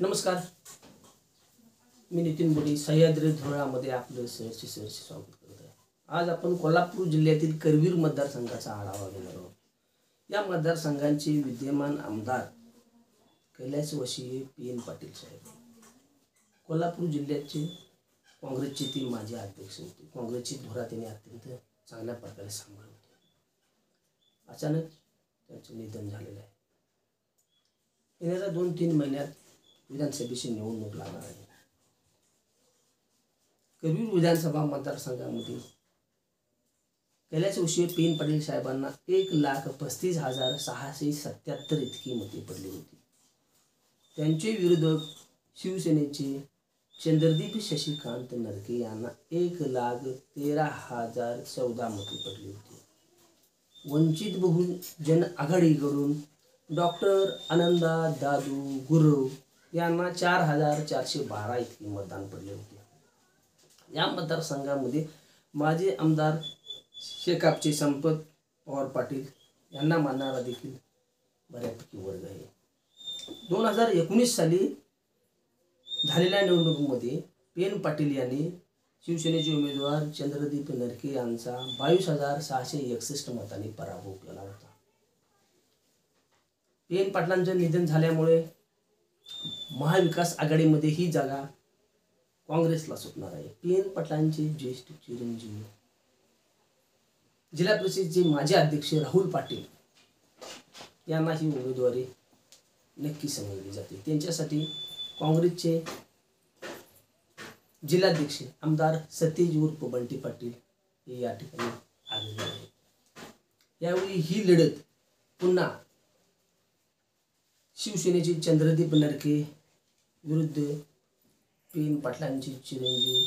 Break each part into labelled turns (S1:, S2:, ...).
S1: नमस्कार, मी नितीन बोडी सह्याद्री धुळामध्ये आपलं सहर्ष स्वागत करत आहे। आज आपण कोल्हापूर जिल्ह्यातील करवीर मतदारसंघाचा आढावा घेणार आहोत। या मतदारसंघाचे विद्यमान आमदार कैलासवासी पी.एन. पाटील साहेब, कोल्हापूर जिल्ह्याचे काँग्रेसचे ते माजी अध्यक्ष होते। काँग्रेसची धुरा त्यांनी अत्यंत चांगल्या प्रकारे सांभाळली होती। अचानक त्यांचं निधन झालेलं आहे। येणाऱ्या 2-3 महिन्यात विधानसभेची निवडणूक लागणार आहे। करवीर विधानसभा मतदारसंघामध्ये कैलासवासी पी.एन. पाटील साहेबांना 1,35,677 इतकी मते पडली होती। त्यांचे विरोधक शिवसेनेचे चंद्रदीप शशिकांत नरके यांना 1,13,014 मते पडली होती। वंचित बहुजन आघाडीकडून डॉक्टर आनंदा दादू गुरव यांना 4,412 इतकी मतदान पडले होते। या मतदारसंघामध्ये माजी आमदार शेकापचे संपत पवार पाटील यांना मानणारा देखील बऱ्यापैकी वर्ग आहे। 2019 साली झालेल्या निवडणुकीमध्ये पी.एन. पाटील यांनी शिवसेनेचे उमेदवार चंद्रदीप नरके यांचा 22,661 मतांनी पराभव केला होता। पी.एन. पाटलांचे निधन झाल्यामुळे महाविकास आघाडीमध्ये ही जागा काँग्रेसला सुटणार आहे। पी.एन. पाटलांचे ज्येष्ठ चिरंजीव जिल्हा परिषदेचे माजी अध्यक्ष राहुल पाटील यांना ही उमेदवारी नक्की समजली जाते। त्यांच्यासाठी काँग्रेसचे जिल्हाध्यक्ष आमदार सतेज उर्फ बंटी पाटील हे या ठिकाणी आलेले आहेत। यावेळी ही लढत पुन्हा शिवसेनेचे चंद्रदीप नरके विरुद्ध पी.एन. पाटलांचे चिरंजीव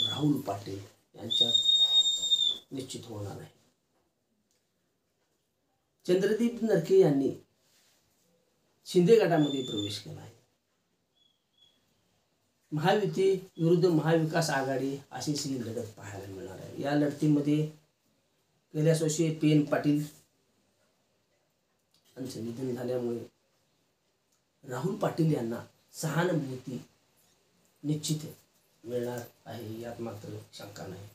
S1: राहुल पाटील यांच्यात निश्चित होणार आहे। चंद्रदीप नरके यांनी शिंदे गटामध्ये प्रवेश केला आहे। महायुती विरुद्ध महाविकास आघाडी अशीच ही लढत पाहायला मिळणार आहे। या लढतीमध्ये कैलासवासी पी.एन. पाटील यांचे निधन झाल्यामुळे राहुल पाटील यांना सहानुभूती निश्चित मिळणार आहे, यात मात्र शंका नाही।